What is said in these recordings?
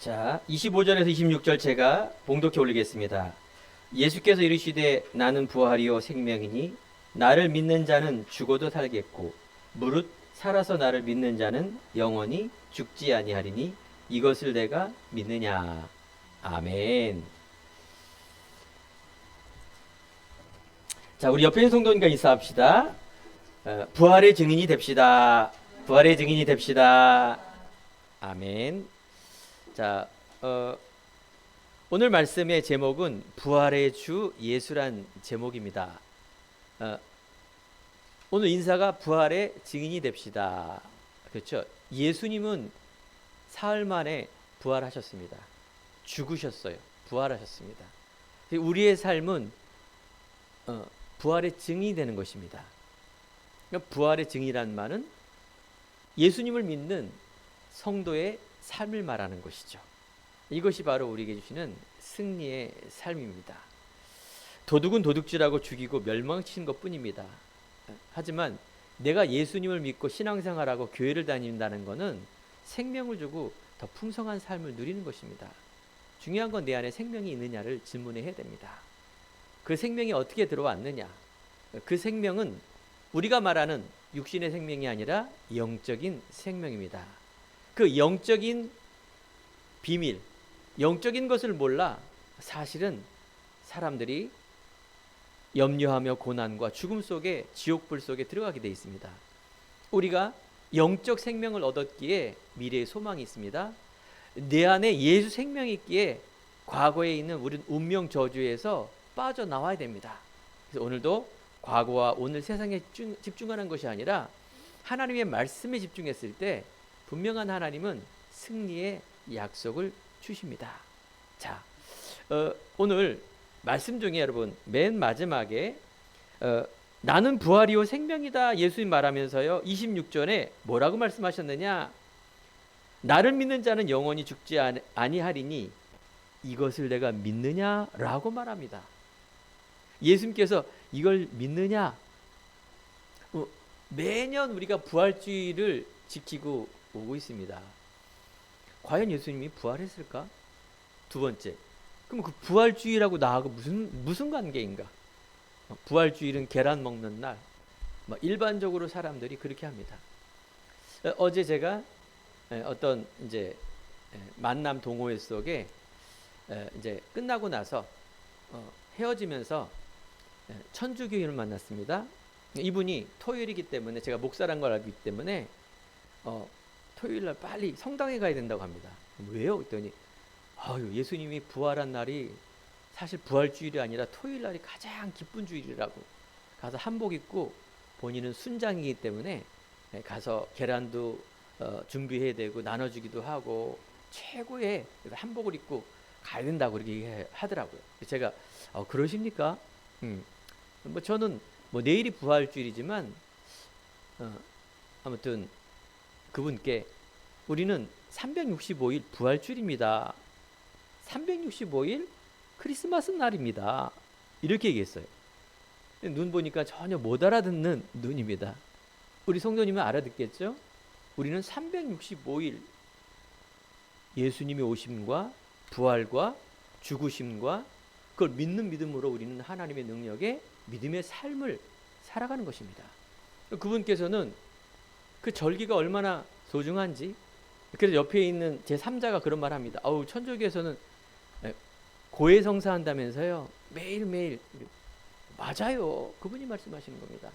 자, 25절에서 26절 제가 봉독해 올리겠습니다. 예수께서 이르시되 나는 부활이요 생명이니 나를 믿는 자는 죽어도 살겠고 무릇 살아서 나를 믿는 자는 영원히 죽지 아니하리니 이것을 내가 믿느냐. 아멘. 자, 우리 옆에 있는 성도님과 인사합시다. 부활의 증인이 됩시다. 부활의 증인이 됩시다. 아멘. 자, 오늘 말씀의 제목은 부활의 주 예수란 제목입니다. 오늘 인사가 부활의 증인이 됩시다. 그렇죠? 예수님은 사흘 만에 부활하셨습니다. 죽으셨어요. 부활하셨습니다. 우리의 삶은 부활의 증인이 되는 것입니다. 그러니까 부활의 증인이란 말은 예수님을 믿는 성도의 삶을 말하는 것이죠. 이것이 바로 우리에게 주시는 승리의 삶입니다. 도둑은 도둑질하고 죽이고 멸망시키는 것뿐입니다. 하지만 내가 예수님을 믿고 신앙생활하고 교회를 다닌다는 것은 생명을 주고 더 풍성한 삶을 누리는 것입니다. 중요한 건 내 안에 생명이 있느냐를 질문해야 됩니다. 그 생명이 어떻게 들어왔느냐? 그 생명은 우리가 말하는 육신의 생명이 아니라 영적인 생명입니다. 그 영적인 비밀, 영적인 것을 몰라 사실은 사람들이 염려하며 고난과 죽음 속에 지옥불 속에 들어가게 되어 있습니다. 우리가 영적 생명을 얻었기에 미래의 소망이 있습니다. 내 안에 예수 생명이 있기에 과거에 있는 우리는 운명 저주에서 빠져나와야 됩니다. 그래서 오늘도 과거와 오늘 세상에 집중하는 것이 아니라 하나님의 말씀에 집중했을 때 분명한 하나님은 승리의 약속을 주십니다. 자, 오늘 말씀 중에 여러분 맨 마지막에 나는 부활이요 생명이다 예수님 말하면서요 26절에 뭐라고 말씀하셨느냐? 나를 믿는 자는 영원히 죽지 아니하리니 이것을 내가 믿느냐라고 말합니다. 예수님께서 이걸 믿느냐? 매년 우리가 부활주의를 지키고 오고 있습니다. 과연 예수님이 부활했을까? 두 번째, 그럼 그 부활주의라고 나하고 무슨 관계인가? 부활주의는 계란 먹는 날, 일반적으로 사람들이 그렇게 합니다. 어제 제가 어떤 이제 만남 동호회 속에 이제 끝나고 나서 헤어지면서 천주교인을 만났습니다. 이분이 토요일이기 때문에 제가 목사란 걸 알기 때문에 토요일 날 빨리 성당에 가야 된다고 합니다. 왜요? 그랬더니 예수님이 부활한 날이 사실 부활주일이 아니라 토요일 날이 가장 기쁜 주일이라고. 가서 한복 입고 본인은 순장이기 때문에 가서 계란도 준비해야 되고 나눠주기도 하고 최고의 한복을 입고 가야 된다고 그렇게 하더라고요. 제가 그러십니까? 저는 내일이 부활주일이지만 아무튼 그분께 우리는 365일 부활주일입니다. 365일 크리스마스 날입니다. 이렇게 얘기했어요. 눈 보니까 전혀 못 알아듣는 눈입니다. 우리 성도님은 알아듣겠죠? 우리는 365일 예수님의 오심과 부활과 죽으심과 그걸 믿는 믿음으로 우리는 하나님의 능력에 믿음의 삶을 살아가는 것입니다. 그분께서는 그 절기가 얼마나 소중한지, 그래서 옆에 있는 제 3자가 그런 말 합니다. 천주교에서는 고해성사 한다면서요. 매일매일. 맞아요. 그분이 말씀하시는 겁니다.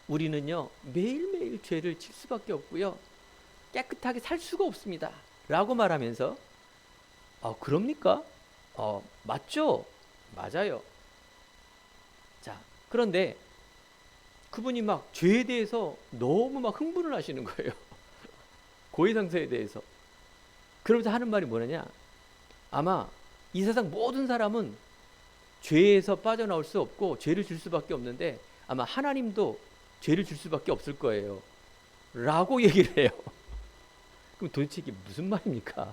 우리는요 매일매일 죄를 질 수밖에 없고요 깨끗하게 살 수가 없습니다 라고 말하면서 그럽니까? 맞죠? 맞아요. 자, 그런데 그분이 막 죄에 대해서 너무 막 흥분을 하시는 거예요. 고해성사에 대해서. 그러면서 하는 말이 뭐냐냐? 아마 이 세상 모든 사람은 죄에서 빠져나올 수 없고 죄를 질 수밖에 없는데 아마 하나님도 죄를 질 수밖에 없을 거예요 라고 얘기를 해요. 그럼 도대체 이게 무슨 말입니까?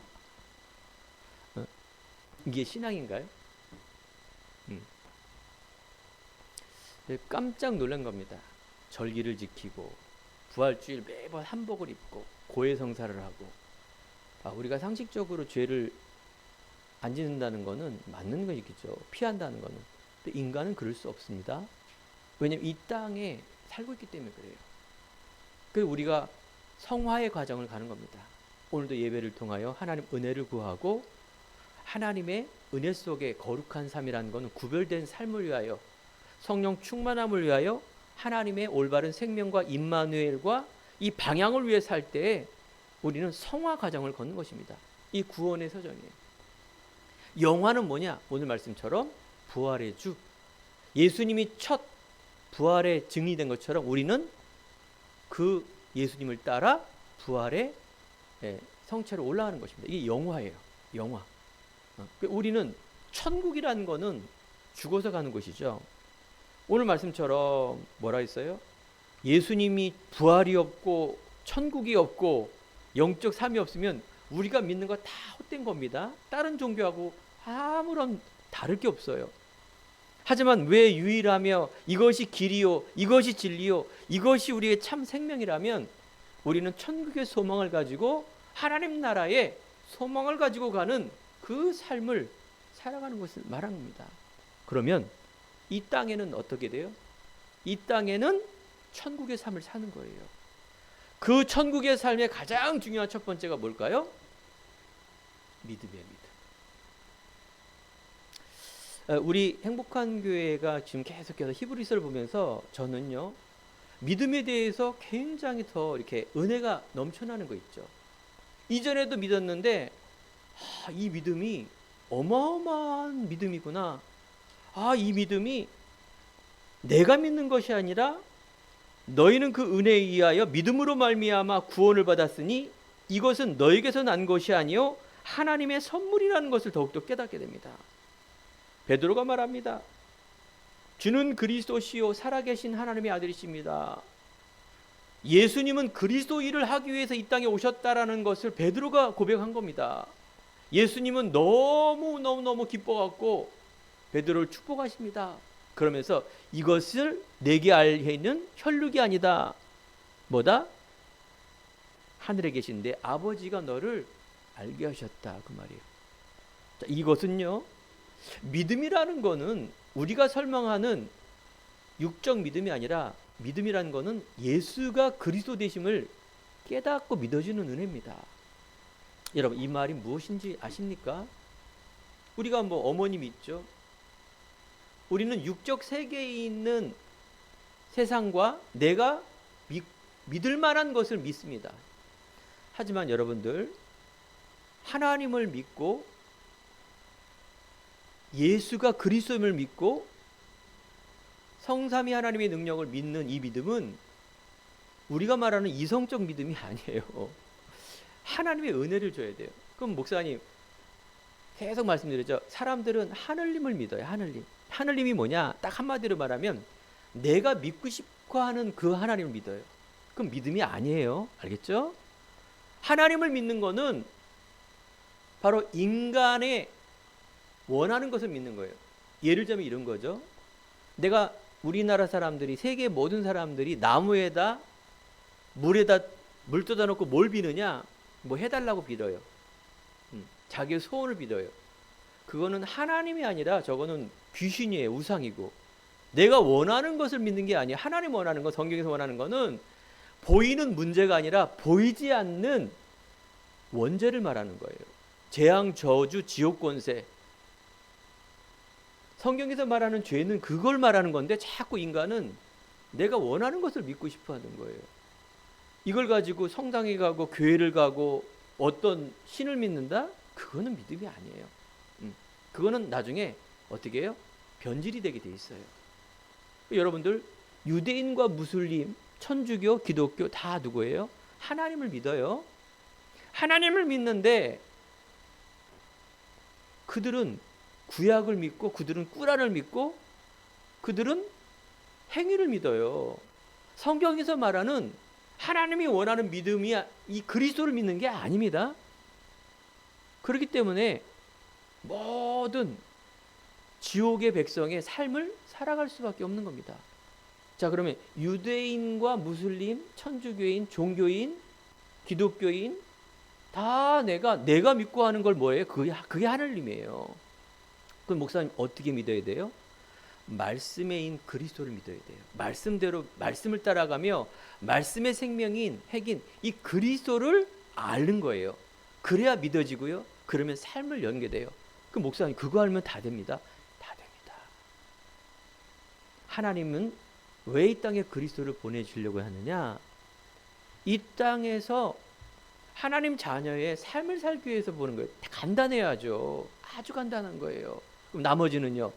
이게 신앙인가요? 깜짝 놀란 겁니다. 절기를 지키고 부활주일 매번 한복을 입고 고해성사를 하고 우리가 상식적으로 죄를 안 짓는다는 것은 맞는 것이겠죠. 피한다는 것은. 근데 인간은 그럴 수 없습니다. 왜냐하면 이 땅에 살고 있기 때문에 그래요. 그래서 우리가 성화의 과정을 가는 겁니다. 오늘도 예배를 통하여 하나님 은혜를 구하고 하나님의 은혜 속에 거룩한 삶이라는 것은 구별된 삶을 위하여 성령 충만함을 위하여 하나님의 올바른 생명과 임마누엘과 이 방향을 위해 살 때에 우리는 성화 과정을 걷는 것입니다. 이 구원의 서정이에요. 영화는 뭐냐? 오늘 말씀처럼 부활의 주. 예수님이 첫 부활의 증이 된 것처럼 우리는 그 예수님을 따라 부활의 성체로 올라가는 것입니다. 이게 영화예요. 영화. 우리는 천국이라는 거는 죽어서 가는 곳이죠. 오늘 말씀처럼 뭐라 했어요? 예수님이 부활이 없고 천국이 없고 영적 삶이 없으면 우리가 믿는 거 다 헛된 겁니다. 다른 종교하고 아무런 다를 게 없어요. 하지만 왜 유일하며 이것이 길이요 이것이 진리요 이것이 우리의 참 생명이라면 우리는 천국의 소망을 가지고 하나님 나라의 소망을 가지고 가는 그 삶을 살아가는 것을 말한 겁니다. 그러면 이 땅에는 어떻게 돼요? 이 땅에는 천국의 삶을 사는 거예요. 그 천국의 삶의 가장 중요한 첫 번째가 뭘까요? 믿음이에요. 믿음. 우리 행복한 교회가 지금 계속해서 히브리서를 보면서 저는요 믿음에 대해서 굉장히 더 이렇게 은혜가 넘쳐나는 거 있죠. 이전에도 믿었는데 이 믿음이 어마어마한 믿음이구나. 이 믿음이 내가 믿는 것이 아니라 너희는 그 은혜에 의하여 믿음으로 말미암아 구원을 받았으니 이것은 너에게서 난 것이 아니요 하나님의 선물이라는 것을 더욱더 깨닫게 됩니다. 베드로가 말합니다. 주는 그리스도시요 살아계신 하나님의 아들이십니다. 예수님은 그리스도 일을 하기 위해서 이 땅에 오셨다라는 것을 베드로가 고백한 겁니다. 예수님은 너무 기뻐갖고 베드로를 축복하십니다. 그러면서 이것을 내게 알게 있는 혈육이 아니다. 뭐다? 하늘에 계신 내 아버지가 너를 알게 하셨다. 그 말이에요. 자, 이것은요. 믿음이라는 거는 우리가 설명하는 육적 믿음이 아니라 믿음이라는 거는 예수가 그리스도 되심을 깨닫고 믿어지는 은혜입니다. 여러분 이 말이 무엇인지 아십니까? 우리가 어머님이 있죠. 우리는 육적 세계에 있는 세상과 내가 믿을 만한 것을 믿습니다. 하지만 여러분들 하나님을 믿고 예수가 그리스도임을 믿고 성삼위 하나님의 능력을 믿는 이 믿음은 우리가 말하는 이성적 믿음이 아니에요. 하나님의 은혜를 줘야 돼요. 그럼 목사님 계속 말씀드렸죠. 사람들은 하늘님을 믿어요. 하늘님. 하늘님이 뭐냐? 딱 한마디로 말하면 내가 믿고 싶어 하는 그 하나님을 믿어요. 그럼 믿음이 아니에요. 알겠죠? 하나님을 믿는 거는 바로 인간의 원하는 것을 믿는 거예요. 예를 들면 이런 거죠. 내가 우리나라 사람들이 세계 모든 사람들이 나무에다 물에다 물 떠다 놓고 뭘 비느냐? 해달라고 빌어요. 자기의 소원을 빌어요. 그거는 하나님이 아니라 저거는 귀신이에요. 우상이고. 내가 원하는 것을 믿는 게 아니에요. 하나님 원하는 거, 성경에서 원하는 거는 보이는 문제가 아니라 보이지 않는 원죄를 말하는 거예요. 재앙, 저주, 지옥 권세. 성경에서 말하는 죄는 그걸 말하는 건데 자꾸 인간은 내가 원하는 것을 믿고 싶어 하는 거예요. 이걸 가지고 성당에 가고 교회를 가고 어떤 신을 믿는다? 그거는 믿음이 아니에요. 그거는 나중에 어떻게 해요? 변질이 되게 돼 있어요. 여러분들 유대인과 무슬림, 천주교, 기독교 다 누구예요? 하나님을 믿어요. 하나님을 믿는데 그들은 구약을 믿고 그들은 꾸란을 믿고 그들은 행위를 믿어요. 성경에서 말하는 하나님이 원하는 믿음이 이 그리스도를 믿는 게 아닙니다. 그렇기 때문에 모든 지옥의 백성의 삶을 살아갈 수밖에 없는 겁니다. 자, 그러면 유대인과 무슬림, 천주교인, 종교인, 기독교인 다 내가 믿고 하는 걸 뭐예요? 그게 하나님이에요. 그럼 목사님 어떻게 믿어야 돼요? 말씀에인 그리스도를 믿어야 돼요. 말씀대로 말씀을 따라가며 말씀의 생명인 핵인 이 그리스도를 아는 거예요. 그래야 믿어지고요. 그러면 삶을 연게 돼요. 그 목사님 그거 알면 다 됩니다. 다 됩니다. 하나님은 왜 이 땅에 그리스도를 보내주려고 하느냐? 이 땅에서 하나님 자녀의 삶을 살기 위해서 보는 거예요. 간단해야죠. 아주 간단한 거예요. 그럼 나머지는요.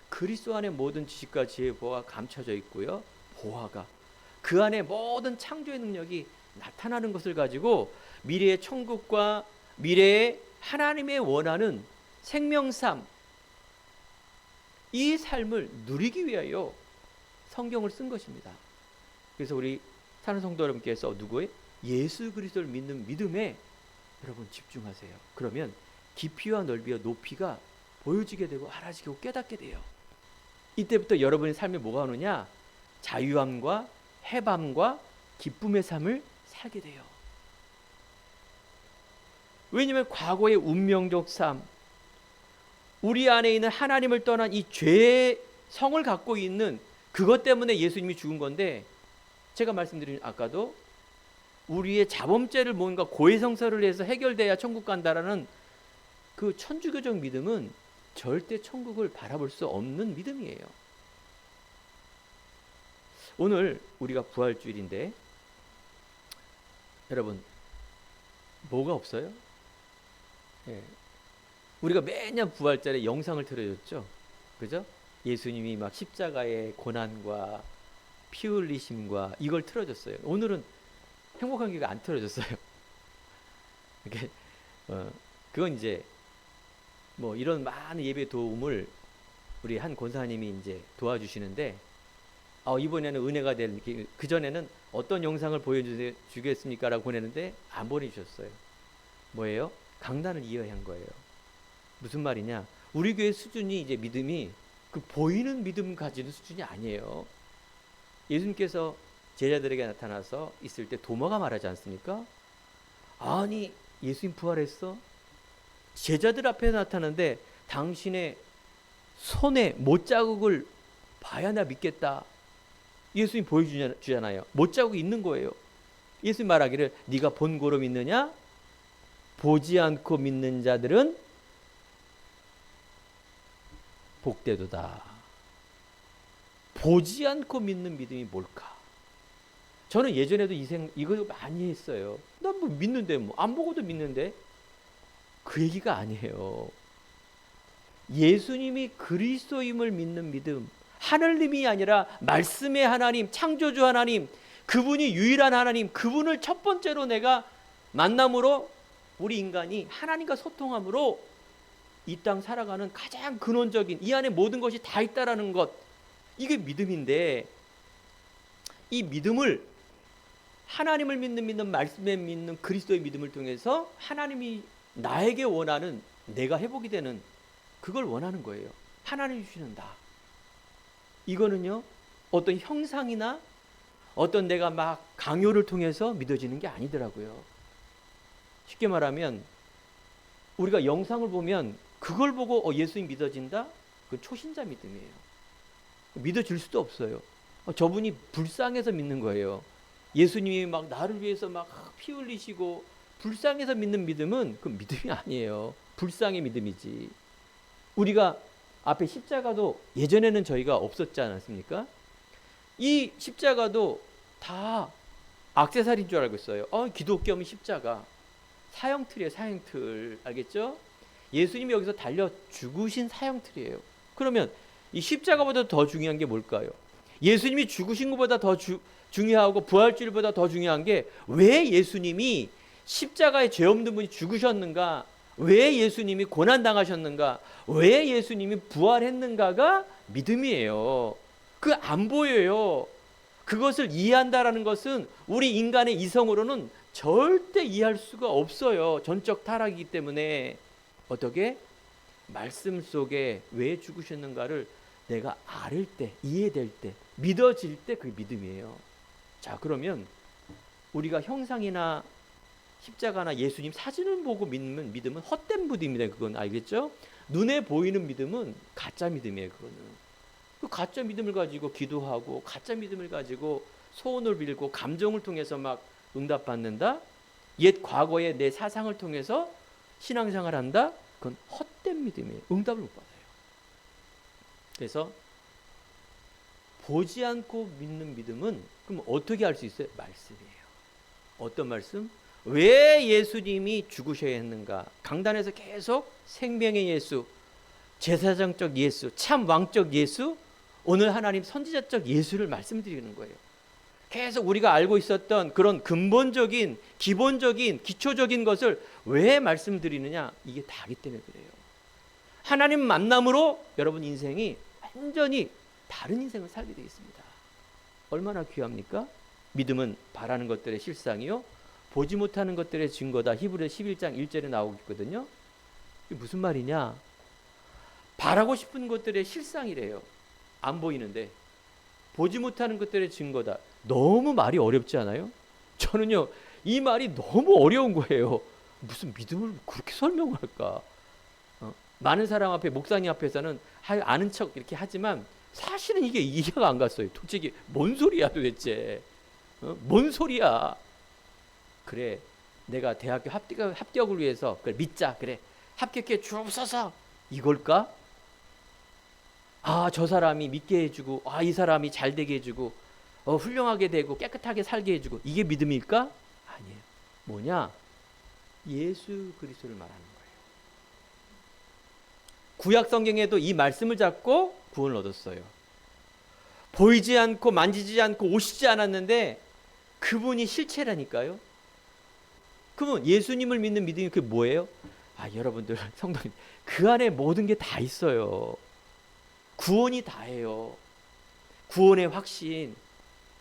그리스도 안에 모든 지식과 지혜 보화가 감춰져 있고요. 보화가 그 안에 모든 창조의 능력이 나타나는 것을 가지고 미래의 천국과 미래의 하나님의 원하는 생명삶 이 삶을 누리기 위하여 성경을 쓴 것입니다. 그래서 우리 사는 성도 여러분께서 누구의? 예수 그리스도를 믿는 믿음에 여러분 집중하세요. 그러면 깊이와 넓이와 높이가 보여지게 되고 알아지고 깨닫게 돼요. 이때부터 여러분의 삶에 뭐가 오느냐? 자유함과 해방과 기쁨의 삶을 살게 돼요. 왜냐하면 과거의 운명적 삶, 우리 안에 있는 하나님을 떠난 이 죄의 성을 갖고 있는 그것 때문에 예수님이 죽은 건데, 제가 말씀드린 아까도 우리의 자범죄를 뭔가 고해성사를 해서 해결돼야 천국 간다라는 그 천주교적 믿음은 절대 천국을 바라볼 수 없는 믿음이에요. 오늘 우리가 부활주일인데 여러분 뭐가 없어요? 예. 우리가 매년 부활절에 영상을 틀어줬죠. 그죠? 예수님이 막 십자가의 고난과 피 흘리심과 이걸 틀어줬어요. 오늘은 행복한 기가 안 틀어줬어요. 그건 이제 뭐 이런 많은 예배 도움을 우리 한 권사님이 이제 도와주시는데, 이번에는 은혜가 될, 그전에는 어떤 영상을 보여주겠습니까? 라고 보내는데 안 보내주셨어요. 뭐예요? 강단을 이어야 한 거예요. 무슨 말이냐? 우리 교회 수준이 이제 믿음이 그 보이는 믿음 가지는 수준이 아니에요. 예수님께서 제자들에게 나타나서 있을 때 도마가 말하지 않습니까? 아니 예수님 부활했어? 제자들 앞에 나타나는데 당신의 손에 못자국을 봐야 나 믿겠다. 예수님 보여주잖아요. 못자국이 있는 거예요. 예수님 말하기를 네가 본 고로 믿느냐? 보지 않고 믿는 자들은 복되도다. 보지 않고 믿는 믿음이 뭘까? 저는 예전에도 이거 많이 했어요. 난 뭐 믿는데 뭐 안 보고도 믿는데, 그 얘기가 아니에요. 예수님이 그리스도임을 믿는 믿음, 하늘님이 아니라 말씀의 하나님, 창조주 하나님, 그분이 유일한 하나님, 그분을 첫 번째로 내가 만남으로 우리 인간이 하나님과 소통함으로 이 땅 살아가는 가장 근원적인 이 안에 모든 것이 다 있다라는 것, 이게 믿음인데, 이 믿음을 하나님을 믿는 말씀에 믿는 그리스도의 믿음을 통해서 하나님이 나에게 원하는 내가 회복이 되는 그걸 원하는 거예요. 하나님 주시는 나. 이거는요 어떤 형상이나 어떤 내가 막 강요를 통해서 믿어지는 게 아니더라고요. 쉽게 말하면 우리가 영상을 보면 그걸 보고 예수님 믿어진다? 그건 초신자 믿음이에요. 믿어질 수도 없어요. 저분이 불쌍해서 믿는 거예요. 예수님이 막 나를 위해서 막 피 흘리시고 불쌍해서 믿는 믿음은 그 믿음이 아니에요. 불쌍의 믿음이지. 우리가 앞에 십자가도 예전에는 저희가 없었지 않았습니까? 이 십자가도 다 액세서리인 줄 알고 있어요. 기독교 하면 십자가. 사형틀이에요. 사형틀. 알겠죠? 예수님이 여기서 달려 죽으신 사형틀이에요. 그러면 이 십자가보다 더 중요한 게 뭘까요? 예수님이 죽으신 것보다 더 중요하고 부활주일보다 더 중요한 게 왜 예수님이 십자가에 죄 없는 분이 죽으셨는가? 왜 예수님이 고난당하셨는가? 왜 예수님이 부활했는가가 믿음이에요. 그 안 보여요. 그것을 이해한다라는 것은 우리 인간의 이성으로는 절대 이해할 수가 없어요. 전적 타락이기 때문에. 어떻게? 말씀 속에 왜 죽으셨는가를 내가 알을 때, 이해될 때, 믿어질 때 그게 믿음이에요. 자, 그러면 우리가 형상이나 십자가나 예수님 사진을 보고 믿는 믿음은 헛된 믿음이다. 그건 알겠죠? 눈에 보이는 믿음은 가짜 믿음이에요. 그거는. 그 가짜 믿음을 가지고 기도하고 가짜 믿음을 가지고 소원을 빌고 감정을 통해서 막 응답받는다. 옛 과거의 내 사상을 통해서 신앙생활한다. 그건 헛된 믿음이에요. 응답을 못 받아요. 그래서 보지 않고 믿는 믿음은 그럼 어떻게 할 수 있어요? 말씀이에요. 어떤 말씀? 왜 예수님이 죽으셔야 했는가? 강단에서 계속 생명의 예수, 제사장적 예수, 참 왕적 예수, 오늘 하나님 선지자적 예수를 말씀드리는 거예요. 계속 우리가 알고 있었던 그런 근본적인, 기본적인, 기초적인 것을 왜 말씀드리느냐? 이게 다기 때문에 그래요. 하나님 만남으로 여러분 인생이 완전히 다른 인생을 살게 되어 있습니다. 얼마나 귀합니까? 믿음은 바라는 것들의 실상이요 보지 못하는 것들의 증거다. 히브리서 11장 1절에 나오고 있거든요. 이게 무슨 말이냐? 바라고 싶은 것들의 실상이래요. 안 보이는데 보지 못하는 것들의 증거다. 너무 말이 어렵지 않아요? 저는요 이 말이 너무 어려운 거예요. 무슨 믿음을 그렇게 설명할까? 많은 사람 앞에, 목사님 앞에서는 아는 척 이렇게 하지만 사실은 이게 이해가 안 갔어요. 솔직히 뭔 소리야 도대체? 뭔 소리야? 그래, 내가 대학교 합격을 위해서 그래, 믿자. 그래, 합격해 주옵소서. 이걸까? 아, 저 사람이 믿게 해주고, 아, 이 사람이 잘 되게 해주고, 훌륭하게 되고 깨끗하게 살게 해주고, 이게 믿음일까? 아니에요. 뭐냐? 예수 그리스도를 말하는 거예요. 구약 성경에도 이 말씀을 잡고 구원을 얻었어요. 보이지 않고 만지지 않고 오시지 않았는데 그분이 실체라니까요. 그러면 예수님을 믿는 믿음이 그게 뭐예요? 아, 여러분들 성도님, 그 안에 모든 게 다 있어요. 구원이 다예요. 구원의 확신,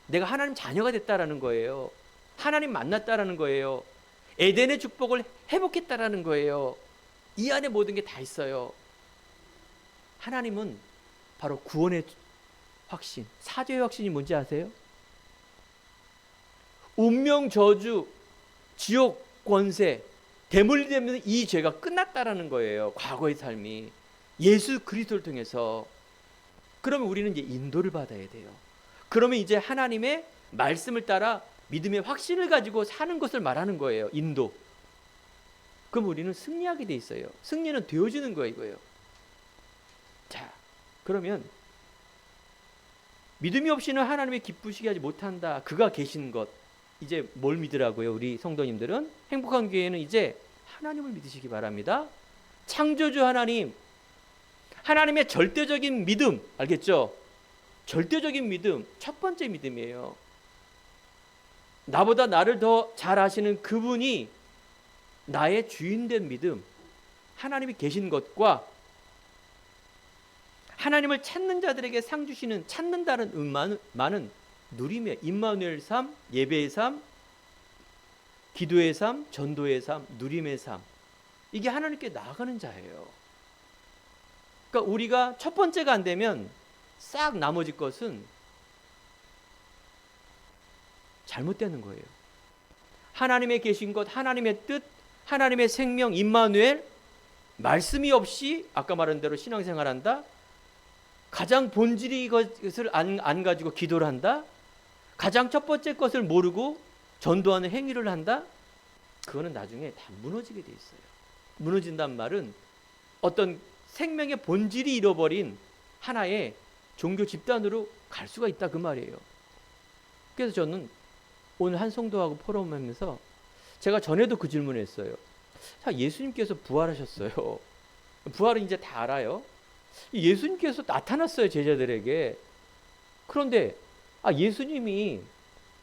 내가 하나님 자녀가 됐다라는 거예요. 하나님 만났다라는 거예요. 에덴의 축복을 회복했다라는 거예요. 이 안에 모든 게 다 있어요. 하나님은 바로 구원의 확신, 사죄의 확신이 뭔지 아세요? 운명, 저주, 지옥, 권세, 대물림되면 이 죄가 끝났다라는 거예요. 과거의 삶이 예수 그리스도를 통해서. 그러면 우리는 이제 인도를 받아야 돼요. 그러면 이제 하나님의 말씀을 따라 믿음의 확신을 가지고 사는 것을 말하는 거예요. 인도. 그럼 우리는 승리하게 돼 있어요. 승리는 되어지는 거예요, 이거예요. 자, 그러면 믿음이 없이는 하나님의 기쁘시게 하지 못한다. 그가 계신 것. 이제 뭘 믿으라고요? 우리 성도님들은 행복한 교회는 이제 하나님을 믿으시기 바랍니다. 창조주 하나님, 하나님의 절대적인 믿음, 알겠죠? 절대적인 믿음, 첫 번째 믿음이에요. 나보다 나를 더 잘 아시는 그분이 나의 주인된 믿음, 하나님이 계신 것과 하나님을 찾는 자들에게 상 주시는, 찾는다는 의미는 누림의 임마누엘 삶, 예배의 삶, 기도의 삶, 전도의 삶, 누림의 삶. 이게 하나님께 나아가는 자예요. 그러니까 우리가 첫 번째가 안 되면 싹 나머지 것은 잘못되는 거예요. 하나님의 계신 것, 하나님의 뜻, 하나님의 생명, 임마누엘, 말씀이 없이 아까 말한 대로 신앙생활한다. 가장 본질이 것을 안 가지고 기도를 한다. 가장 첫 번째 것을 모르고 전도하는 행위를 한다. 그거는 나중에 다 무너지게 돼 있어요. 무너진단 말은 어떤 생명의 본질이 잃어버린 하나의 종교 집단으로 갈 수가 있다, 그 말이에요. 그래서 저는 오늘 한 성도하고 포럼하면서 제가 전에도 그 질문을 했어요. 자, 예수님께서 부활하셨어요. 부활은 이제 다 알아요. 예수님께서 나타났어요, 제자들에게. 그런데 예수님이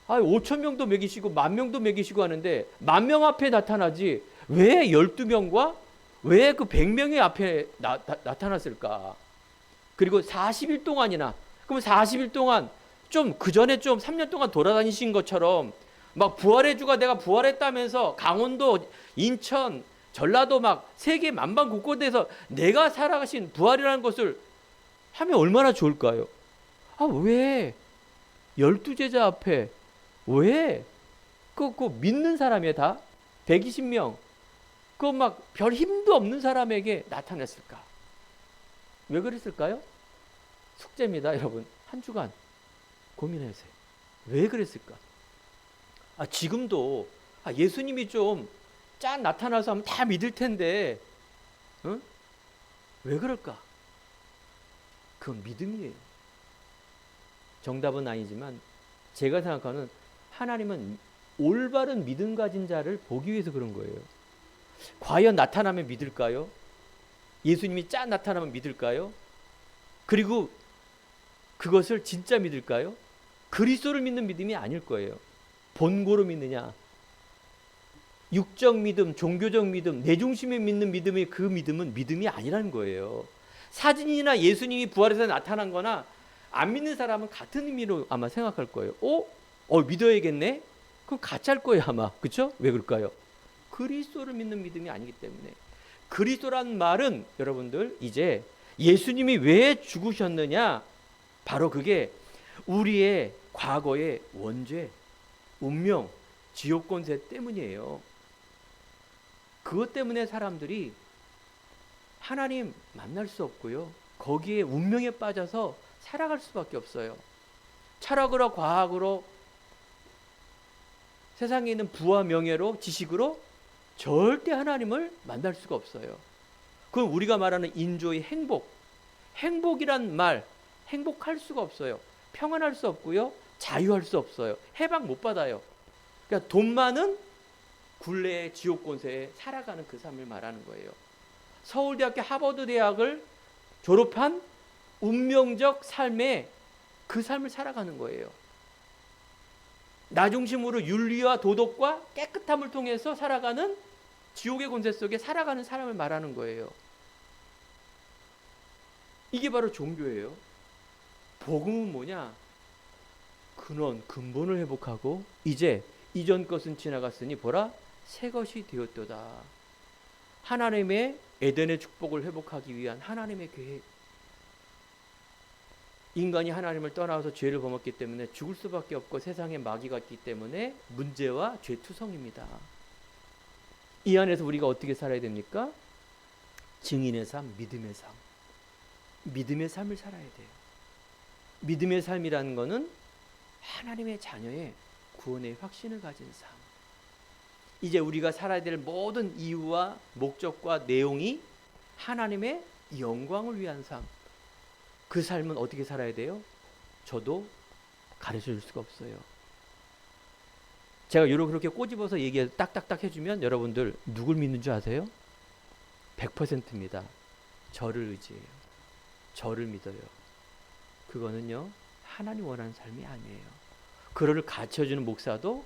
5천 명도 먹이시고 10,000명도 먹이시고 하는데 10,000명 앞에 나타나지 왜 12명과 왜 그 100명의 앞에 나타났을까? 그리고 40일 동안이나, 그럼 40일 동안 좀 그 전에 좀 3년 동안 돌아다니신 것처럼 막 부활의 주가 내가 부활했다면서 강원도, 인천, 전라도 막 세계 만방 곳곳에서 내가 살아가신 부활이라는 것을 하면 얼마나 좋을까요? 왜 12제자 앞에 왜 그 믿는 사람이에요 다? 120명, 그 막 별 힘도 없는 사람에게 나타냈을까? 왜 그랬을까요? 숙제입니다, 여러분. 한 주간 고민하세요. 왜 그랬을까? 지금도 예수님이 좀 짠 나타나서 하면 다 믿을 텐데, 응? 왜 그럴까? 그건 믿음이에요. 정답은 아니지만 제가 생각하는 하나님은 올바른 믿음 가진 자를 보기 위해서 그런 거예요. 과연 나타나면 믿을까요? 예수님이 짠 나타나면 믿을까요? 그리고 그것을 진짜 믿을까요? 그리스도를 믿는 믿음이 아닐 거예요. 본고로 믿느냐, 육적 믿음, 종교적 믿음, 내 중심에 믿는 믿음이 그 믿음은 믿음이 아니라는 거예요. 사진이나 예수님이 부활해서 나타난 거나 안 믿는 사람은 같은 의미로 아마 생각할 거예요. 믿어야겠네? 그럼 가짜일 거예요, 아마. 그렇죠? 왜 그럴까요? 그리스도를 믿는 믿음이 아니기 때문에. 그리스도란 말은 여러분들 이제 예수님이 왜 죽으셨느냐? 바로 그게 우리의 과거의 원죄, 운명, 지옥 권세 때문이에요. 그것 때문에 사람들이 하나님 만날 수 없고요. 거기에 운명에 빠져서 살아갈 수밖에 없어요. 철학으로, 과학으로, 세상에 있는 부와 명예로, 지식으로 절대 하나님을 만날 수가 없어요. 그건 우리가 말하는 인조의 행복이란 말, 행복할 수가 없어요. 평안할 수 없고요. 자유할 수 없어요. 해방 못 받아요. 그러니까 돈 많은 굴레의 지옥 권세에 살아가는 그 삶을 말하는 거예요. 서울대학교 하버드 대학을 졸업한 운명적 삶에 그 삶을 살아가는 거예요. 나 중심으로 윤리와 도덕과 깨끗함을 통해서 살아가는 지옥의 권세 속에 살아가는 사람을 말하는 거예요. 이게 바로 종교예요. 복음은 뭐냐? 근본을 회복하고 이제 이전 것은 지나갔으니 보라 새 것이 되었도다. 하나님의 에덴의 축복을 회복하기 위한 하나님의 계획. 인간이 하나님을 떠나서 죄를 범했기 때문에 죽을 수밖에 없고 세상에 마귀가 있기 때문에 문제와 죄투성입니다. 이 안에서 우리가 어떻게 살아야 됩니까? 증인의 삶, 믿음의 삶. 믿음의 삶을 살아야 돼요. 믿음의 삶이라는 것은 하나님의 자녀의 구원의 확신을 가진 삶. 이제 우리가 살아야 될 모든 이유와 목적과 내용이 하나님의 영광을 위한 삶. 그 삶은 어떻게 살아야 돼요? 저도 가르쳐 줄 수가 없어요. 제가 그렇게 꼬집어서 얘기 딱딱딱 해주면 여러분들 누굴 믿는 줄 아세요? 100%입니다. 저를 의지해요. 저를 믿어요. 그거는요 하나님 원하는 삶이 아니에요. 그를 가르쳐주는 목사도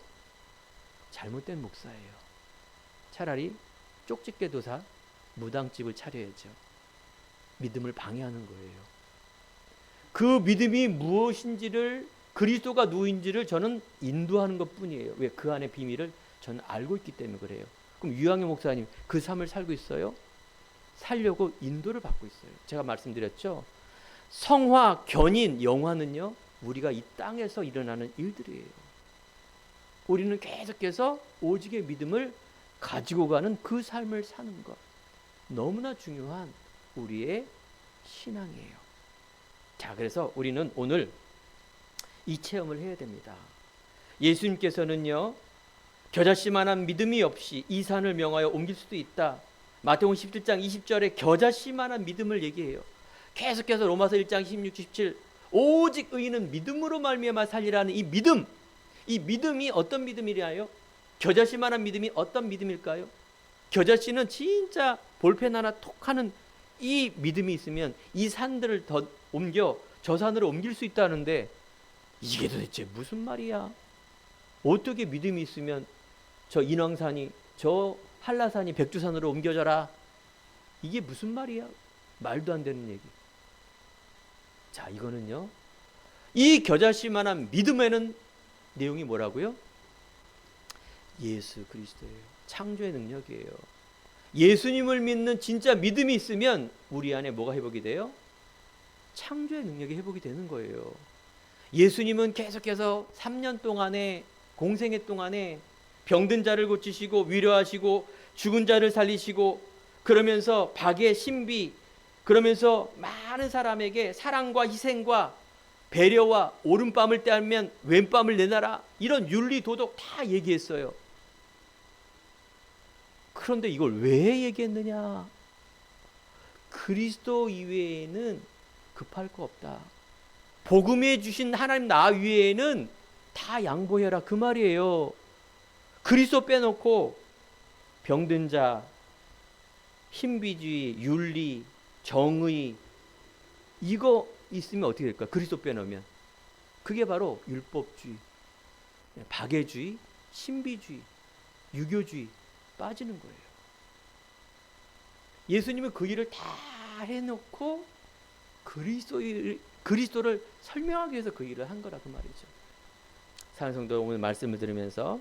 잘못된 목사예요. 차라리 쪽집게도사 무당집을 차려야죠. 믿음을 방해하는 거예요. 그 믿음이 무엇인지를 그리스도가 누구인지를 저는 인도하는 것뿐이에요. 왜? 그 안의 비밀을 저는 알고 있기 때문에 그래요. 그럼 유양의 목사님 그 삶을 살고 있어요? 살려고 인도를 받고 있어요. 제가 말씀드렸죠. 성화, 견인, 영화는요 우리가 이 땅에서 일어나는 일들이에요. 우리는 계속해서 오직의 믿음을 가지고 가는 그 삶을 사는 것, 너무나 중요한 우리의 신앙이에요. 자, 그래서 우리는 오늘 이 체험을 해야 됩니다. 예수님께서는요 겨자씨만한 믿음이 없이 이 산을 명하여 옮길 수도 있다. 마태복음 17장 20절에 겨자씨만한 믿음을 얘기해요. 계속해서 로마서 1장 16, 17 오직 의인은 믿음으로 말미암아 살리라는 이 믿음, 이 믿음이 어떤 믿음이냐요? 겨자씨만한 믿음이 어떤 믿음일까요? 겨자씨는 진짜 볼펜 하나 톡 하는 이 믿음이 있으면 이 산들을 더 옮겨 저 산으로 옮길 수 있다는데 이게 도대체 무슨 말이야? 어떻게 믿음이 있으면 저 인왕산이 저 한라산이 백두산으로 옮겨져라? 이게 무슨 말이야? 말도 안 되는 얘기. 자, 이거는요 이 겨자씨만한 믿음에는 내용이 뭐라고요? 예수 그리스도예요. 창조의 능력이에요. 예수님을 믿는 진짜 믿음이 있으면 우리 안에 뭐가 회복이 돼요? 창조의 능력이 회복이 되는 거예요. 예수님은 계속해서 3년 동안에 공생애 동안에 병든 자를 고치시고 위로하시고 죽은 자를 살리시고 그러면서 박의 신비 그러면서 많은 사람에게 사랑과 희생과 배려와 오른밤을 떼면 왼밤을 내놔라 이런 윤리 도덕 다 얘기했어요. 그런데 이걸 왜 얘기했느냐? 그리스도 이외에는 급할 거 없다. 복음에 주신 하나님 나 위에는 다 양보해라 그 말이에요. 그리스도 빼놓고 병든 자, 신비주의, 윤리, 정의 이거 있으면 어떻게 될까? 그리스도 빼놓으면 그게 바로 율법주의, 박애주의, 신비주의, 유교주의 빠지는 거예요. 예수님은 그 일을 다 해놓고 그리스도를 설명하기 위해서 그 일을 한 거라 그 말이죠. 사랑하는 성도 오늘 말씀을 들으면서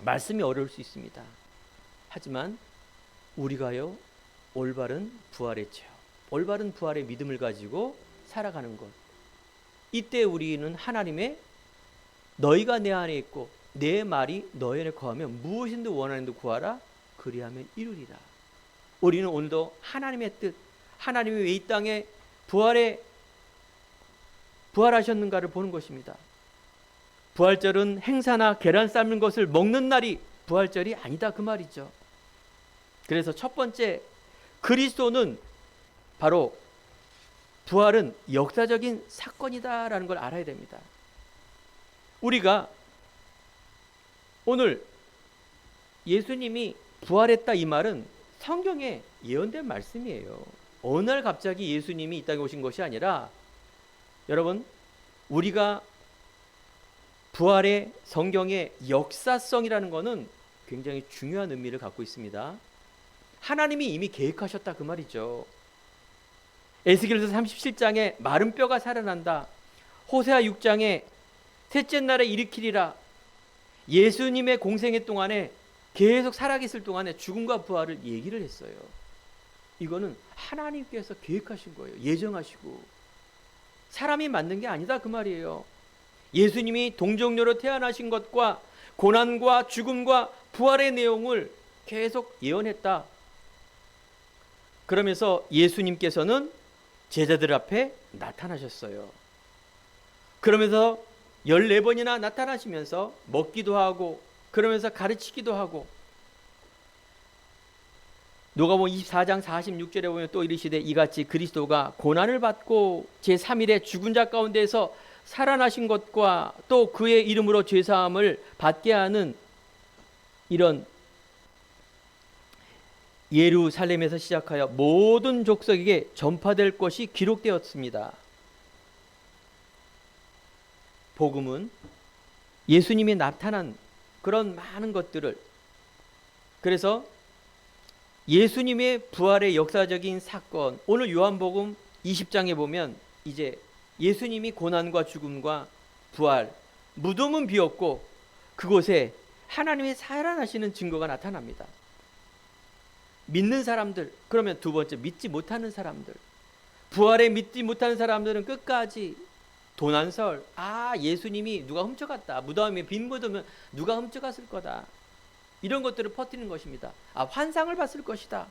말씀이 어려울 수 있습니다. 하지만 우리가요 올바른 부활의 죄, 올바른 부활의 믿음을 가지고 살아가는 것. 이때 우리는 하나님의 너희가 내 안에 있고 내 말이 너희 안에 거하면 무엇인지 원하는 데 구하라 그리하면 이루리라. 우리는 오늘도 하나님의 뜻, 하나님이 왜 이 땅에 부활하셨는가를 보는 것입니다. 부활절은 행사나 계란 삶는 것을 먹는 날이 부활절이 아니다 그 말이죠. 그래서 첫 번째 그리스도는 바로 부활은 역사적인 사건이다라는 걸 알아야 됩니다. 우리가 오늘 예수님이 부활했다 이 말은 성경에 예언된 말씀이에요. 어느 날 갑자기 예수님이 이 땅에 오신 것이 아니라 여러분 우리가 부활의 성경의 역사성이라는 것은 굉장히 중요한 의미를 갖고 있습니다. 하나님이 이미 계획하셨다 그 말이죠. 에스겔서 37장에 마른 뼈가 살아난다. 호세아 6장에 셋째 날에 일으키리라. 예수님의 공생애 동안에 계속 살아계실 동안에 죽음과 부활을 얘기를 했어요. 이거는 하나님께서 계획하신 거예요. 예정하시고 사람이 만든 게 아니다 그 말이에요. 예수님이 동정녀로 태어나신 것과 고난과 죽음과 부활의 내용을 계속 예언했다. 그러면서 예수님께서는 제자들 앞에 나타나셨어요. 그러면서 14번이나 나타나시면서 먹기도 하고 그러면서 가르치기도 하고 누가복음 24장 46절에 보면 또 이르시되 이같이 그리스도가 고난을 받고 제3일에 죽은 자 가운데서 살아나신 것과 또 그의 이름으로 죄사함을 받게 하는 이런 예루살렘에서 시작하여 모든 족속에게 전파될 것이 기록되었습니다. 복음은 예수님이 나타난 그런 많은 것들을 그래서 예수님의 부활의 역사적인 사건 오늘 요한복음 20장에 보면 이제 예수님이 고난과 죽음과 부활 무덤은 비었고 그곳에 하나님의 살아나시는 증거가 나타납니다. 믿는 사람들 그러면 두 번째 믿지 못하는 사람들 부활에 믿지 못하는 사람들은 끝까지 도난설 예수님이 누가 훔쳐갔다 무덤에 빈 무덤은 누가 훔쳐갔을 거다 이런 것들을 퍼뜨리는 것입니다. 환상을 봤을 것이다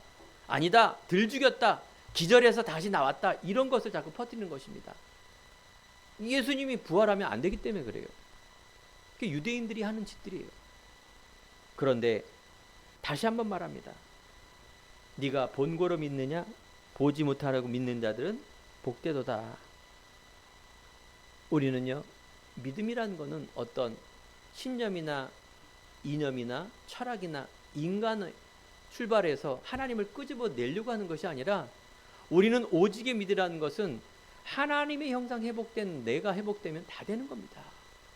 아니다 들 죽였다 기절해서 다시 나왔다 이런 것을 자꾸 퍼뜨리는 것입니다. 예수님이 부활하면 안 되기 때문에 그래요. 그게 유대인들이 하는 짓들이에요. 그런데 다시 한번 말합니다. 네가 본고로 믿느냐 보지 못하라고 믿는 자들은 복되도다. 우리는요 믿음이라는 것은 어떤 신념이나 이념이나 철학이나 인간의 출발해서 하나님을 끄집어내려고 하는 것이 아니라 우리는 오직의 믿으라는 것은 하나님의 형상 회복된 내가 회복되면 다 되는 겁니다.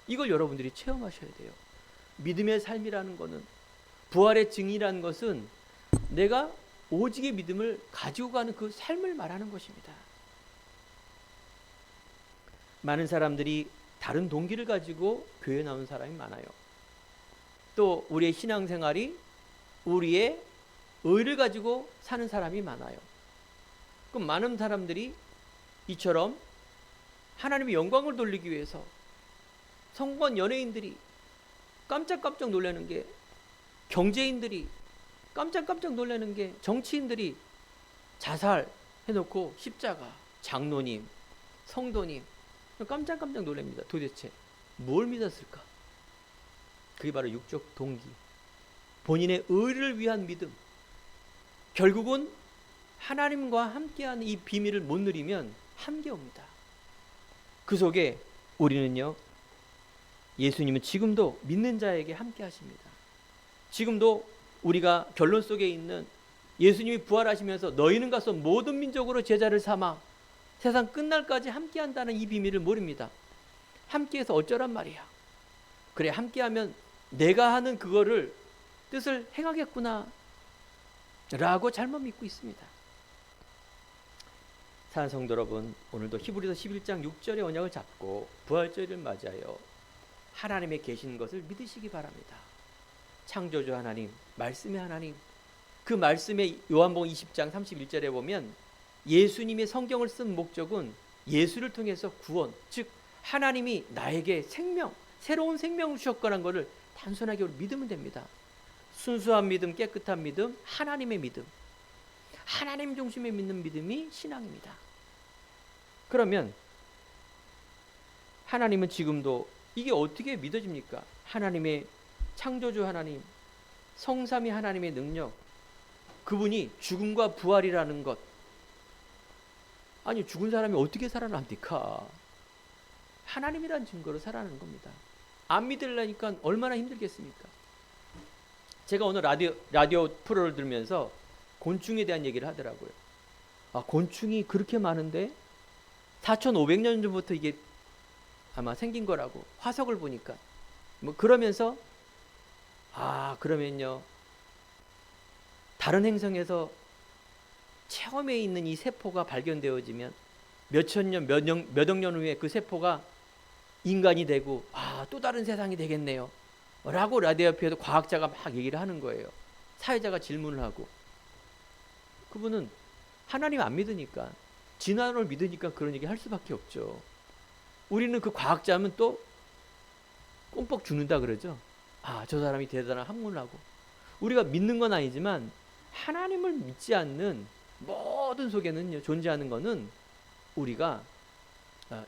이걸 여러분들이 체험하셔야 돼요. 믿음의 삶이라는 것은 부활의 증이라는 것은 내가 오직의 믿음을 가지고 가는 그 삶을 말하는 것입니다. 많은 사람들이 다른 동기를 가지고 교회에 나온 사람이 많아요. 또 우리의 신앙생활이 우리의 의를 가지고 사는 사람이 많아요. 그럼 많은 사람들이 이처럼 하나님의 영광을 돌리기 위해서 성공한 연예인들이 깜짝깜짝 놀라는 게 경제인들이 깜짝깜짝 놀라는 게 정치인들이 자살해놓고 십자가, 장로님, 성도님 깜짝깜짝 놀랍니다. 도대체 뭘 믿었을까? 그게 바로 육적 동기, 본인의 의를 위한 믿음. 결국은 하나님과 함께하는 이 비밀을 못 누리면 한계옵니다. 그 속에 우리는요, 예수님은 지금도 믿는 자에게 함께 하십니다. 지금도 우리가 결론 속에 있는 예수님이 부활하시면서 너희는 가서 모든 민족으로 제자를 삼아 세상 끝날까지 함께한다는 이 비밀을 모릅니다. 함께해서 어쩌란 말이야. 그래, 함께하면 내가 하는 그거를 뜻을 행하겠구나 라고 잘못 믿고 있습니다. 사랑하는 성도 여러분, 오늘도 히브리서 11장 6절의 언약을 잡고 부활절을 맞이하여 하나님의 계신 것을 믿으시기 바랍니다. 창조주 하나님, 말씀의 하나님, 그 말씀의 요한복음 20장 31절에 보면 예수님의 성경을 쓴 목적은 예수를 통해서 구원, 즉 하나님이 나에게 생명, 새로운 생명을 주셨거라는 것을 단순하게 믿으면 됩니다. 순수한 믿음, 깨끗한 믿음, 하나님의 믿음, 하나님 중심에 믿는 믿음이 신앙입니다. 그러면 하나님은 지금도 이게 어떻게 믿어집니까? 하나님의 창조주 하나님, 성삼위 하나님의 능력, 그분이 죽음과 부활이라는 것. 아니, 죽은 사람이 어떻게 살아납니까? 하나님이란 증거로 살아나는 겁니다. 안 믿으려니까 얼마나 힘들겠습니까? 제가 오늘 라디오 프로를 들으면서 곤충에 대한 얘기를 하더라고요. 아, 곤충이 그렇게 많은데 4,500년 전부터 이게 아마 생긴 거라고, 화석을 보니까. 뭐 그러면서 그러면요, 다른 행성에서 처음에 있는 이 세포가 발견되어지면 몇천 년, 몇 억 년 후에 그 세포가 인간이 되고 또 다른 세상이 되겠네요 라고 라디오 옆에도 과학자가 막 얘기를 하는 거예요. 사회자가 질문을 하고, 그분은 하나님 안 믿으니까, 진화론을 믿으니까 그런 얘기 할 수밖에 없죠. 우리는 그 과학자면 또 꼼뻑 죽는다 그러죠. 저 사람이 대단한 학문을 하고. 우리가 믿는 건 아니지만 하나님을 믿지 않는 모든 속에는 존재하는 것은 우리가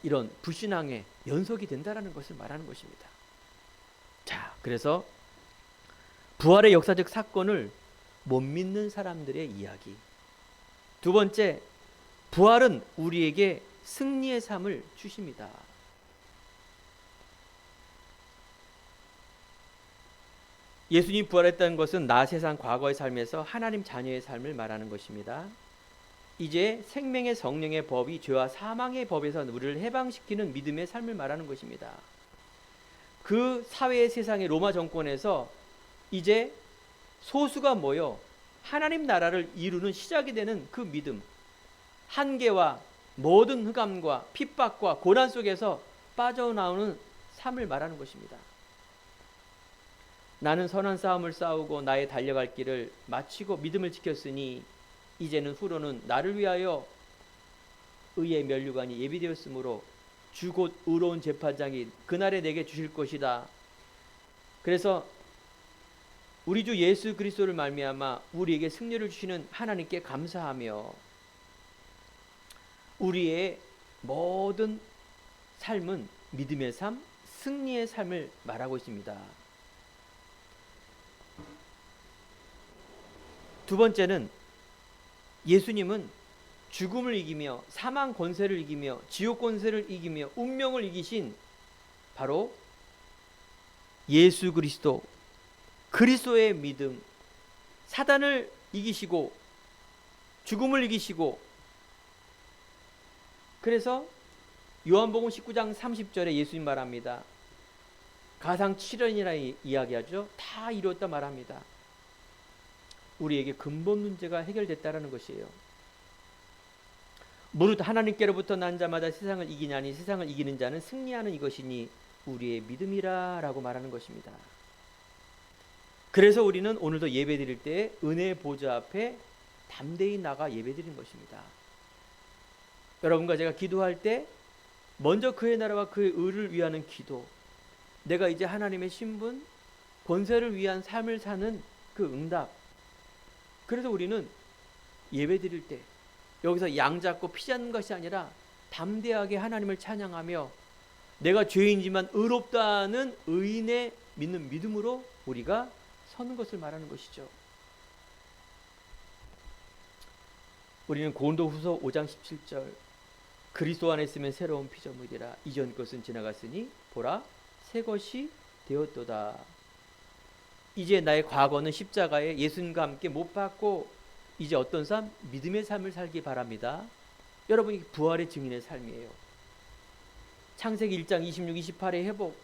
이런 불신앙의 연속이 된다라는 것을 말하는 것입니다. 자, 그래서 부활의 역사적 사건을 못 믿는 사람들의 이야기. 두 번째, 부활은 우리에게 승리의 삶을 주십니다. 예수님이 부활했다는 것은 나 세상 과거의 삶에서 하나님 자녀의 삶을 말하는 것입니다. 이제 생명의 성령의 법이 죄와 사망의 법에서 우리를 해방시키는 믿음의 삶을 말하는 것입니다. 그 사회의 세상의 로마 정권에서 이제 소수가 모여 하나님 나라를 이루는 시작이 되는 그 믿음, 한계와 모든 흑암과 핍박과 고난 속에서 빠져나오는 삶을 말하는 것입니다. 나는 선한 싸움을 싸우고 나의 달려갈 길을 마치고 믿음을 지켰으니 이제는 후로는 나를 위하여 의의 면류관이 예비되었으므로 주 곧 의로운 재판장이 그날에 내게 주실 것이다. 그래서 우리 주 예수 그리스도를 말미암아 우리에게 승리를 주시는 하나님께 감사하며 우리의 모든 삶은 믿음의 삶, 승리의 삶을 말하고 있습니다. 두 번째는 예수님은 죽음을 이기며 사망 권세를 이기며 지옥 권세를 이기며 운명을 이기신 바로 예수 그리스도, 그리스도의 믿음, 사단을 이기시고 죽음을 이기시고, 그래서 요한복음 19장 30절에 예수님 말합니다. 가상 7연이라 이야기하죠. 다 이루었다 말합니다. 우리에게 근본 문제가 해결됐다라는 것이에요. 무릇 하나님께로부터 난 자마다 세상을 이기냐니 세상을 이기는 자는 승리하는 이것이니 우리의 믿음이라 라고 말하는 것입니다. 그래서 우리는 오늘도 예배 드릴 때 은혜의 보좌 앞에 담대히 나가 예배 드리는 것입니다. 여러분과 제가 기도할 때 먼저 그의 나라와 그의 의를 위하는 기도, 내가 이제 하나님의 신분, 권세를 위한 삶을 사는 그 응답. 그래서 우리는 예배 드릴 때 여기서 양 잡고 피 잡는 것이 아니라 담대하게 하나님을 찬양하며 내가 죄인이지만 의롭다는 의인의 믿는 믿음으로 우리가 서는 것을 말하는 것이죠. 우리는 고린도후서 5장 17절 그리스도 안에 있으면 새로운 피조물이라 이전 것은 지나갔으니 보라 새 것이 되었도다. 이제 나의 과거는 십자가에 예수님과 함께 못 박고 이제 어떤 삶? 믿음의 삶을 살기 바랍니다. 여러분이 부활의 증인의 삶이에요. 창세기 1장 26, 28의 회복.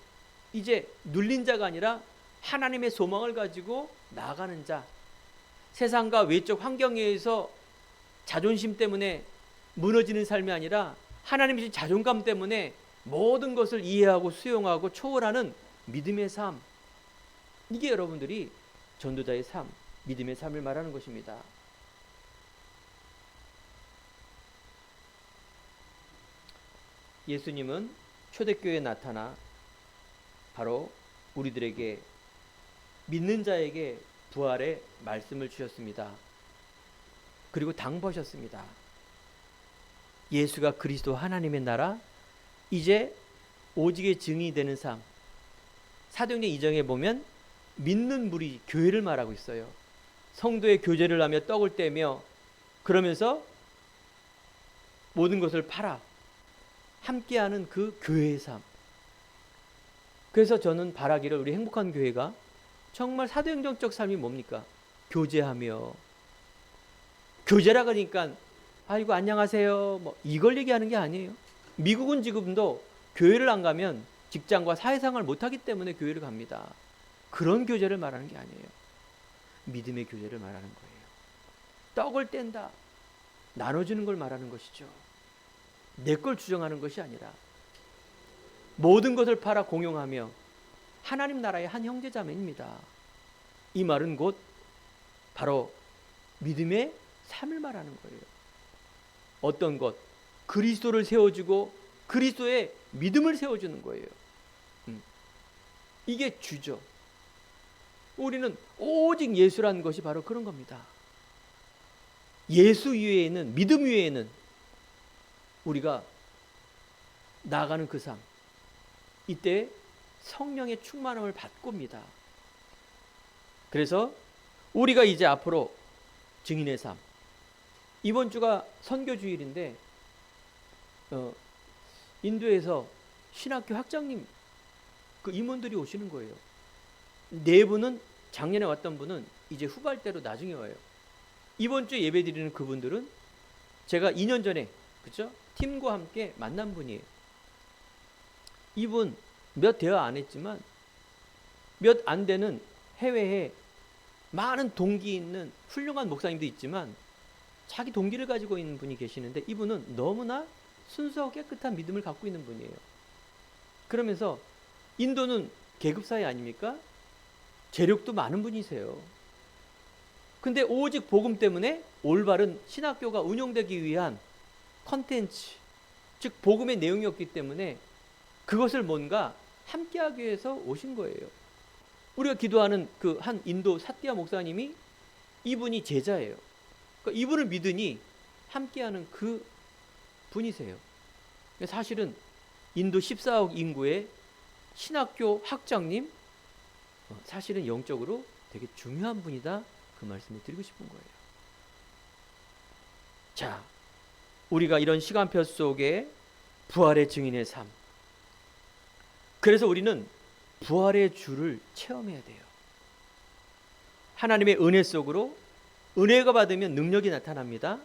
이제 눌린 자가 아니라 하나님의 소망을 가지고 나아가는 자. 세상과 외적 환경에 의해서 자존심 때문에 무너지는 삶이 아니라 하나님의 주신 자존감 때문에 모든 것을 이해하고 수용하고 초월하는 믿음의 삶. 이게 여러분들이 전도자의 삶, 믿음의 삶을 말하는 것입니다. 예수님은 초대교회에 나타나 바로 우리들에게 믿는 자에게 부활의 말씀을 주셨습니다. 그리고 당부하셨습니다. 예수가 그리스도 하나님의 나라, 이제 오직의 증인이 되는 삶. 사도행전 2장에 보면 믿는 무리, 교회를 말하고 있어요. 성도의 교제를 하며 떡을 떼며 그러면서 모든 것을 팔아 함께하는 그 교회의 삶. 그래서 저는 바라기를 우리 행복한 교회가 정말 사도행전적 삶이 뭡니까? 교제하며. 교제라 그러니까 아이고 안녕하세요 뭐 이걸 얘기하는 게 아니에요. 미국은 지금도 교회를 안 가면 직장과 사회생활을 못하기 때문에 교회를 갑니다. 그런 교제를 말하는 게 아니에요. 믿음의 교제를 말하는 거예요. 떡을 뗀다, 나눠주는 걸 말하는 것이죠. 내 걸 주장하는 것이 아니라 모든 것을 팔아 공용하며 하나님 나라의 한 형제자매입니다. 이 말은 곧 바로 믿음의 삶을 말하는 거예요. 어떤 것? 그리스도를 세워주고 그리스도의 믿음을 세워주는 거예요. 이게 주죠. 우리는 오직 예수라는 것이 바로 그런 겁니다. 예수 위에는, 믿음 위에는 우리가 나아가는 그 삶, 이때 성령의 충만함을 받고입니다. 그래서 우리가 이제 앞으로 증인의 삶, 이번 주가 선교주일인데 인도에서 신학교 학장님 그 임원들이 오시는 거예요. 네 분은 작년에 왔던 분은 이제 후발대로 나중에 와요. 이번 주에 예배 드리는 그분들은 제가 2년 전에 그렇죠? 팀과 함께 만난 분이에요. 이분 몇 대화 안 했지만 몇 안 되는 해외에 많은 동기 있는 훌륭한 목사님도 있지만 자기 동기를 가지고 있는 분이 계시는데 이분은 너무나 순수하고 깨끗한 믿음을 갖고 있는 분이에요. 그러면서 인도는 계급사회 아닙니까? 재력도 많은 분이세요. 근데 오직 복음 때문에 올바른 신학교가 운영되기 위한 컨텐츠, 즉 복음의 내용이었기 때문에 그것을 뭔가 함께하기 위해서 오신 거예요. 우리가 기도하는 그 한 인도 사띠아 목사님이 이분이 제자예요. 그러니까 이분을 믿으니 함께하는 그 분이세요. 사실은 인도 14억 인구의 신학교 학장님, 사실은 영적으로 되게 중요한 분이다, 그 말씀을 드리고 싶은 거예요. 자, 우리가 이런 시간표 속에 부활의 증인의 삶, 그래서 우리는 부활의 주를 체험해야 돼요. 하나님의 은혜 속으로, 은혜가 받으면 능력이 나타납니다.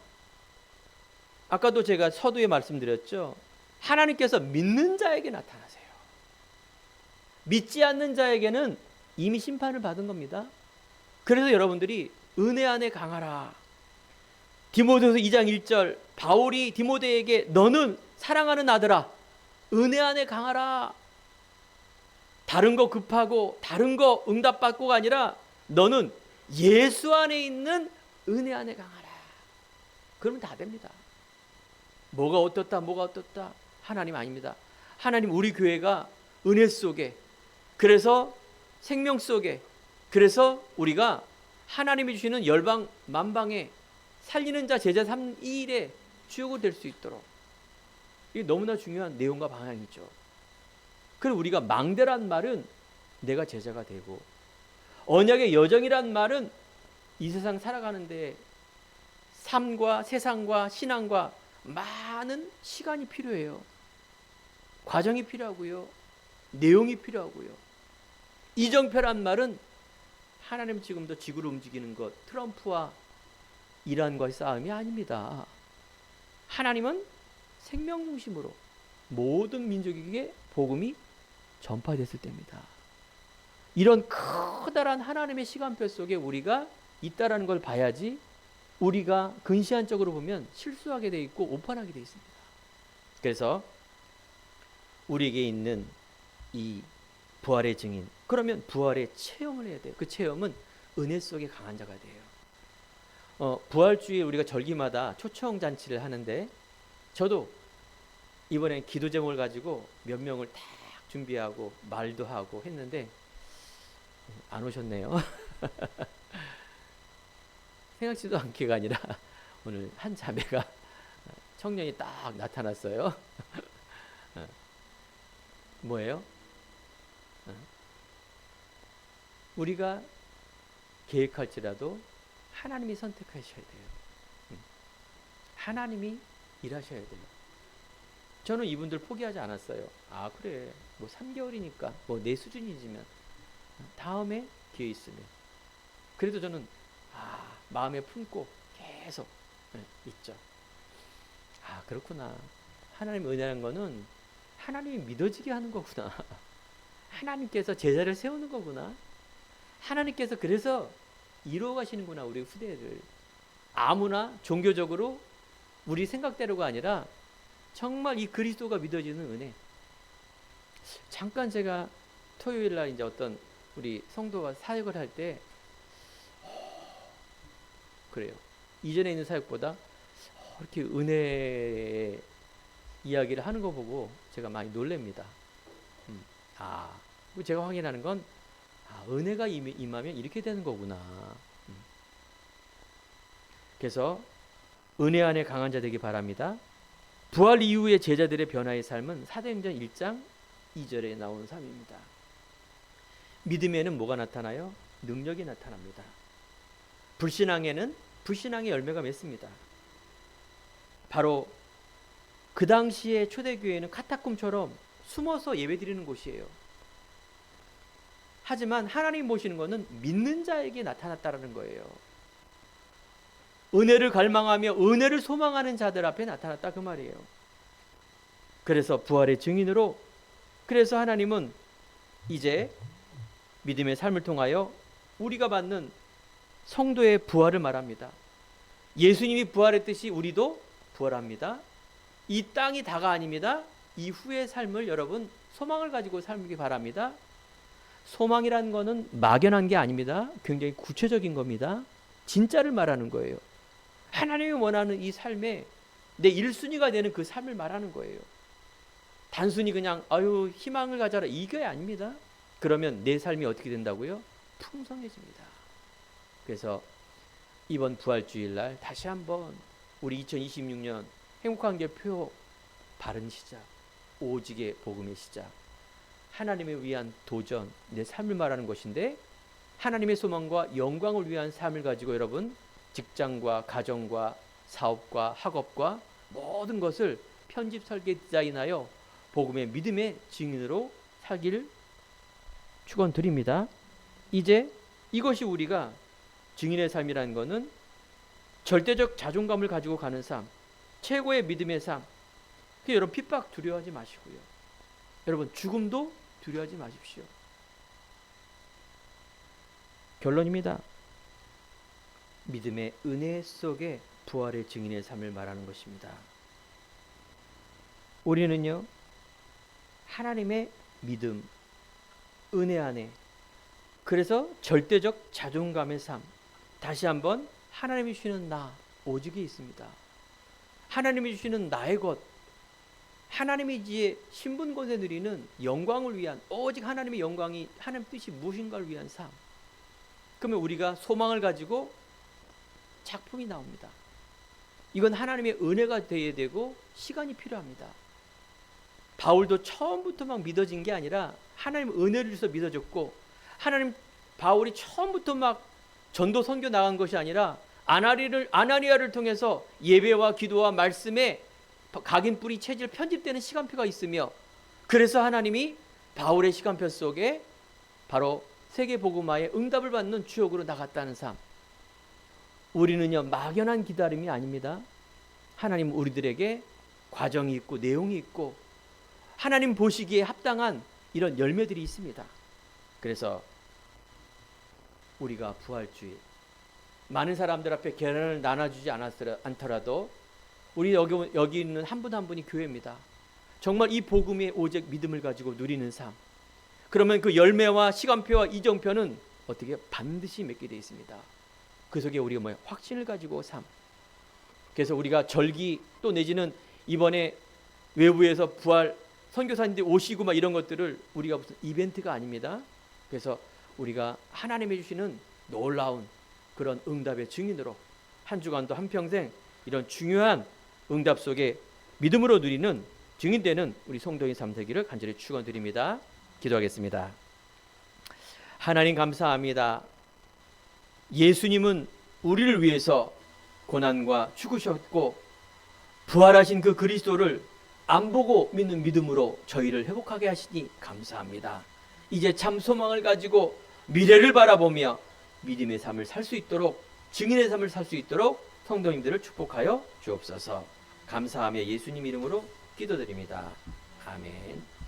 아까도 제가 서두에 말씀드렸죠. 하나님께서 믿는 자에게 나타나세요. 믿지 않는 자에게는 이미 심판을 받은 겁니다. 그래서 여러분들이 은혜 안에 강하라. 디모데후서 2장 1절 바울이 디모데에게 너는 사랑하는 아들아 은혜 안에 강하라. 다른 거 급하고 다른 거 응답받고가 아니라 너는 예수 안에 있는 은혜 안에 강하라. 그러면 다 됩니다. 뭐가 어떻다 하나님 아닙니다. 하나님 우리 교회가 은혜 속에, 그래서 생명 속에, 그래서 우리가 하나님이 주시는 열방 만방에 살리는 자 제자 3일에 주역이 될 수 있도록, 이게 너무나 중요한 내용과 방향이죠. 그리고 우리가 망대란 말은 내가 제자가 되고, 언약의 여정이란 말은 이 세상 살아가는데 삶과 세상과 신앙과 많은 시간이 필요해요. 과정이 필요하고요. 내용이 필요하고요. 이정표란 말은 하나님 지금도 지구를 움직이는 것, 트럼프와 이란과의 싸움이 아닙니다. 하나님은 생명 중심으로 모든 민족에게 복음이 전파됐을 때입니다. 이런 커다란 하나님의 시간표 속에 우리가 있다라는 걸 봐야지, 우리가 근시안적으로 보면 실수하게 돼 있고 오판하게 돼 있습니다. 그래서 우리에게 있는 이 부활의 증인, 그러면 부활의 체험을 해야 돼요. 그 체험은 은혜 속에 강한 자가 돼요. 부활주일에 우리가 절기마다 초청 잔치를 하는데, 저도 이번엔 기도 제목을 가지고 몇 명을 딱 준비하고 말도 하고 했는데 안 오셨네요. 생각지도 않게가 아니라 오늘 한 자매가, 청년이 딱 나타났어요. 뭐예요? 우리가 계획할지라도 하나님이 선택하셔야 돼요. 하나님이 일하셔야 돼요. 저는 이분들 포기하지 않았어요. 아, 그래, 뭐 3개월이니까 뭐 내 수준이지만 다음에 기회 있으면. 그래도 저는 마음에 품고 계속 있죠. 그렇구나. 하나님 은혜라는 거는 하나님이 믿어지게 하는 거구나. 하나님께서 제자를 세우는 거구나. 하나님께서 그래서 이루어 가시는구나, 우리 후대를. 아무나 종교적으로 우리 생각대로가 아니라 정말 이 그리스도가 믿어지는 은혜. 잠깐 제가 토요일 날 이제 어떤 우리 성도가 사역을 할 때 그래요. 이전에 있는 사역보다 이렇게 은혜 이야기를 하는 거 보고 제가 많이 놀랍니다. 제가 확인하는 건 은혜가 임하면 이렇게 되는 거구나. 그래서 은혜 안에 강한 자 되기 바랍니다. 부활 이후의 제자들의 변화의 삶은 사도행전 1장 2절에 나오는 삶입니다. 믿음에는 뭐가 나타나요? 능력이 나타납니다. 불신앙에는 불신앙의 열매가 맺습니다. 바로 그 당시에 초대교회는 카타콤처럼 숨어서 예배드리는 곳이에요. 하지만 하나님 보시는 것은 믿는 자에게 나타났다는 거예요. 은혜를 갈망하며 은혜를 소망하는 자들 앞에 나타났다, 그 말이에요. 그래서 부활의 증인으로, 그래서 하나님은 이제 믿음의 삶을 통하여 우리가 받는 성도의 부활을 말합니다. 예수님이 부활했듯이 우리도 부활합니다. 이 땅이 다가 아닙니다. 이후의 삶을 여러분 소망을 가지고 살기 바랍니다. 소망이라는 것은 막연한 게 아닙니다. 굉장히 구체적인 겁니다. 진짜를 말하는 거예요. 하나님이 원하는 이 삶에 내 1순위가 되는 그 삶을 말하는 거예요. 단순히 그냥 희망을 가져라, 이게 아닙니다. 그러면 내 삶이 어떻게 된다고요? 풍성해집니다. 그래서 이번 부활주일날 다시 한번 우리 2026년 행복한 표 바른 시작, 오직의 복음의 시작, 하나님을 위한 도전, 내 삶을 말하는 것인데, 하나님의 소망과 영광을 위한 삶을 가지고 여러분 직장과 가정과 사업과 학업과 모든 것을 편집, 설계, 디자인하여 복음의 믿음의 증인으로 살기를 축원드립니다. 이제 이것이 우리가 증인의 삶이라는 것은 절대적 자존감을 가지고 가는 삶, 최고의 믿음의 삶. 여러분 핍박 두려워하지 마시고요. 여러분 죽음도 두려워하지 마십시오. 결론입니다. 믿음의 은혜 속에 부활의 증인의 삶을 말하는 것입니다. 우리는요, 하나님의 믿음, 은혜 안에, 그래서 절대적 자존감의 삶, 다시 한번 하나님이 주시는 나, 오직이 있습니다. 하나님이 주시는 나의 것, 하나님이 이제 신분 권세 누리는 영광을 위한, 오직 하나님의 영광이, 하나님 뜻이 무엇인가를 위한 삶. 그러면 우리가 소망을 가지고 작품이 나옵니다. 이건 하나님의 은혜가 되어야 되고 시간이 필요합니다. 바울도 처음부터 막 믿어진 게 아니라 하나님 은혜를 주셔서 믿어졌고, 하나님 바울이 처음부터 막 전도 선교 나간 것이 아니라 아나니아를 통해서 예배와 기도와 말씀에 각인 뿌리 체질 편집되는 시간표가 있으며, 그래서 하나님이 바울의 시간표 속에 바로 세계 복음화의 응답을 받는 주역으로 나갔다는 삶. 우리는요, 막연한 기다림이 아닙니다. 하나님 우리들에게 과정이 있고 내용이 있고 하나님 보시기에 합당한 이런 열매들이 있습니다. 그래서 우리가 부활주일, 많은 사람들 앞에 계란을 나눠주지 않더라도 우리 여기 있는 한 분 한 분이 교회입니다. 정말 이 복음의 오직 믿음을 가지고 누리는 삶. 그러면 그 열매와 시간표와 이정표는 어떻게 반드시 맺게 되어 있습니다. 그 속에 우리가 확신을 가지고 삶. 그래서 우리가 절기 또 내지는 이번에 외부에서 부활 선교사님들이 오시고 막 이런 것들을 우리가 무슨 이벤트가 아닙니다. 그래서 우리가 하나님이 주시는 놀라운 그런 응답의 증인으로 한 주간도 한평생 이런 중요한 응답 속에 믿음으로 누리는 증인되는 우리 성도인 삶 되기를 간절히 축원드립니다. 기도하겠습니다. 하나님 감사합니다. 예수님은 우리를 위해서 고난과 죽으셨고 부활하신 그 그리스도를 안 보고 믿는 믿음으로 저희를 회복하게 하시니 감사합니다. 이제 참 소망을 가지고 미래를 바라보며 믿음의 삶을 살 수 있도록, 증인의 삶을 살 수 있도록 성도님들을 축복하여 주옵소서. 감사하며 예수님 이름으로 기도드립니다. 아멘.